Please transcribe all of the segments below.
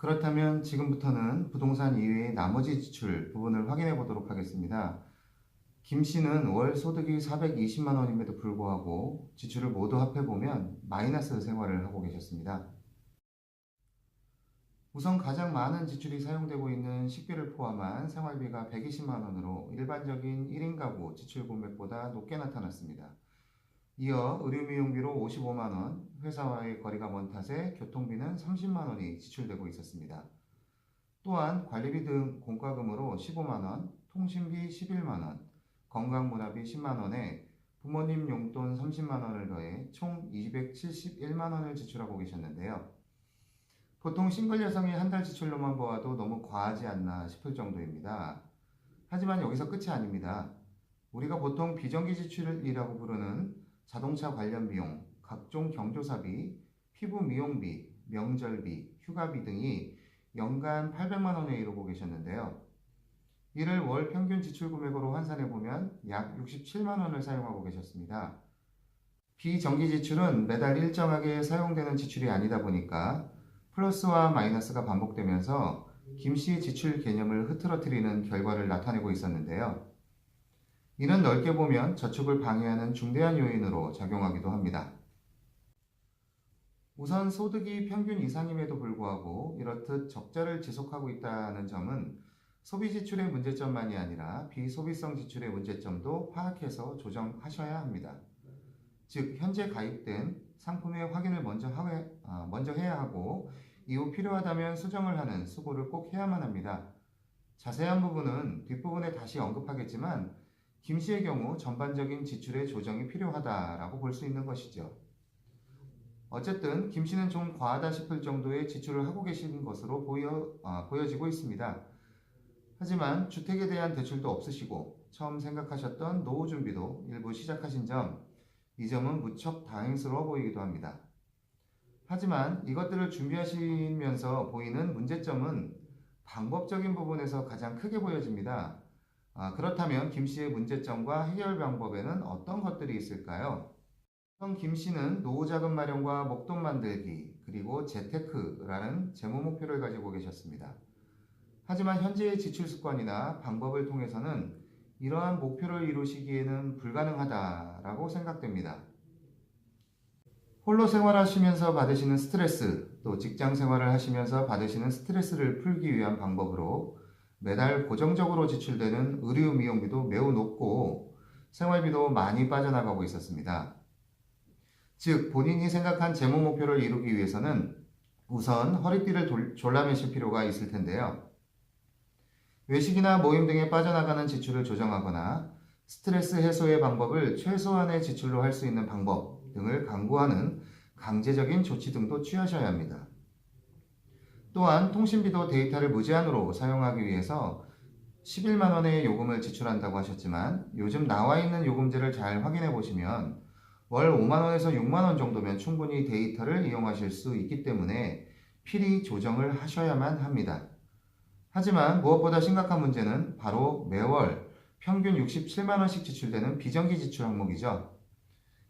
그렇다면 지금부터는 부동산 이외의 나머지 지출 부분을 확인해 보도록 하겠습니다. 김 씨는 월 소득이 420만 원임에도 불구하고 지출을 모두 합해보면 마이너스 생활을 하고 계셨습니다. 우선 가장 많은 지출이 사용되고 있는 식비를 포함한 생활비가 120만 원으로 일반적인 1인 가구 지출 금액보다 높게 나타났습니다. 이어 의료미용비로 55만 원, 회사와의 거리가 먼 탓에 교통비는 30만 원이 지출되고 있었습니다. 또한 관리비 등 공과금으로 15만 원, 통신비 11만 원, 건강문화비 10만 원에 부모님 용돈 30만 원을 더해 총 271만 원을 지출하고 계셨는데요. 보통 싱글 여성이 한 달 지출로만 보아도 너무 과하지 않나 싶을 정도입니다. 하지만 여기서 끝이 아닙니다. 우리가 보통 비정기 지출이라고 부르는 자동차 관련 비용, 각종 경조사비, 피부 미용비, 명절비, 휴가비 등이 연간 800만 원에 이르고 계셨는데요. 이를 월 평균 지출 금액으로 환산해보면 약 67만 원을 사용하고 계셨습니다. 비정기 지출은 매달 일정하게 사용되는 지출이 아니다 보니까 플러스와 마이너스가 반복되면서 김씨 지출 개념을 흐트러뜨리는 결과를 나타내고 있었는데요. 이는 넓게 보면 저축을 방해하는 중대한 요인으로 작용하기도 합니다. 우선 소득이 평균 이상임에도 불구하고 이렇듯 적자를 지속하고 있다는 점은 소비 지출의 문제점만이 아니라 비소비성 지출의 문제점도 파악해서 조정하셔야 합니다. 즉, 현재 가입된 상품의 확인을 먼저 해야 하고 이후 필요하다면 수정을 하는 수고를 꼭 해야만 합니다. 자세한 부분은 뒷부분에 다시 언급하겠지만 김 씨의 경우 전반적인 지출의 조정이 필요하다라고 볼 수 있는 것이죠. 어쨌든 김 씨는 좀 과하다 싶을 정도의 지출을 하고 계신 것으로 보여지고 있습니다. 하지만 주택에 대한 대출도 없으시고 처음 생각하셨던 노후 준비도 일부 시작하신 이 점은 무척 다행스러워 보이기도 합니다. 하지만 이것들을 준비하시면서 보이는 문제점은 방법적인 부분에서 가장 크게 보여집니다. 그렇다면 김 씨의 문제점과 해결 방법에는 어떤 것들이 있을까요? 우선 김 씨는 노후자금 마련과 목돈 만들기, 그리고 재테크라는 재무 목표를 가지고 계셨습니다. 하지만 현재의 지출 습관이나 방법을 통해서는 이러한 목표를 이루시기에는 불가능하다라고 생각됩니다. 홀로 생활하시면서 받으시는 스트레스, 또 직장 생활을 하시면서 받으시는 스트레스를 풀기 위한 방법으로 매달 고정적으로 지출되는 의료 미용비도 매우 높고 생활비도 많이 빠져나가고 있었습니다. 즉, 본인이 생각한 재무 목표를 이루기 위해서는 우선 허리띠를 졸라매실 필요가 있을 텐데요. 외식이나 모임 등에 빠져나가는 지출을 조정하거나 스트레스 해소의 방법을 최소한의 지출로 할 수 있는 방법 등을 강구하는 강제적인 조치 등도 취하셔야 합니다. 또한 통신비도 데이터를 무제한으로 사용하기 위해서 11만 원의 요금을 지출한다고 하셨지만 요즘 나와 있는 요금제를 잘 확인해 보시면 월 5만 원에서 6만 원 정도면 충분히 데이터를 이용하실 수 있기 때문에 필히 조정을 하셔야만 합니다. 하지만 무엇보다 심각한 문제는 바로 매월 평균 67만 원씩 지출되는 비정기 지출 항목이죠.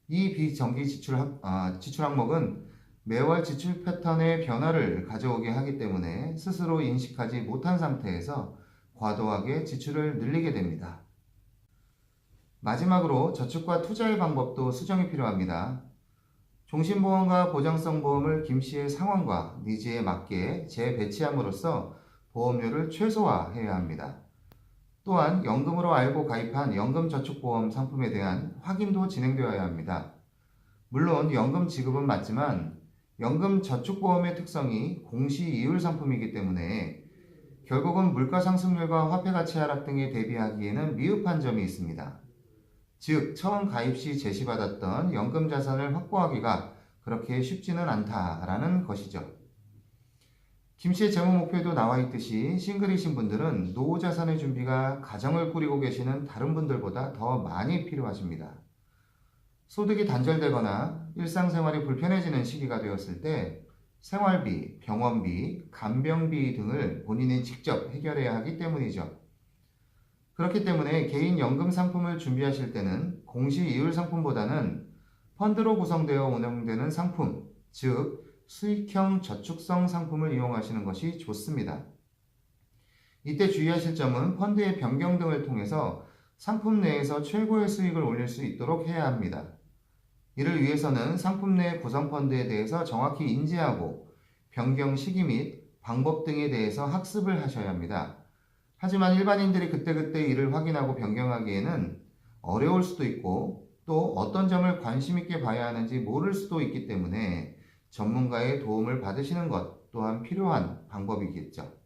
이 비정기 지출 항목은 매월 지출 패턴의 변화를 가져오게 하기 때문에 스스로 인식하지 못한 상태에서 과도하게 지출을 늘리게 됩니다. 마지막으로 저축과 투자의 방법도 수정이 필요합니다. 종신보험과 보장성 보험을 김 씨의 상황과 니즈에 맞게 재배치함으로써 보험료를 최소화해야 합니다. 또한 연금으로 알고 가입한 연금저축보험 상품에 대한 확인도 진행되어야 합니다. 물론 연금 지급은 맞지만 연금저축보험의 특성이 공시이율 상품이기 때문에 결국은 물가상승률과 화폐가치 하락 등에 대비하기에는 미흡한 점이 있습니다. 즉, 처음 가입 시 제시받았던 연금 자산을 확보하기가 그렇게 쉽지는 않다라는 것이죠. 김 씨의 재무 목표에도 나와 있듯이 싱글이신 분들은 노후 자산의 준비가 가정을 꾸리고 계시는 다른 분들보다 더 많이 필요하십니다. 소득이 단절되거나 일상생활이 불편해지는 시기가 되었을 때 생활비, 병원비, 간병비 등을 본인이 직접 해결해야 하기 때문이죠. 그렇기 때문에 개인 연금 상품을 준비하실 때는 공시이율 상품보다는 펀드로 구성되어 운영되는 상품, 즉 수익형 저축성 상품을 이용하시는 것이 좋습니다. 이때 주의하실 점은 펀드의 변경 등을 통해서 상품 내에서 최고의 수익을 올릴 수 있도록 해야 합니다. 이를 위해서는 상품 내 구성 펀드에 대해서 정확히 인지하고 변경 시기 및 방법 등에 대해서 학습을 하셔야 합니다. 하지만 일반인들이 그때그때 이를 확인하고 변경하기에는 어려울 수도 있고 또 어떤 점을 관심 있게 봐야 하는지 모를 수도 있기 때문에 전문가의 도움을 받으시는 것 또한 필요한 방법이겠죠.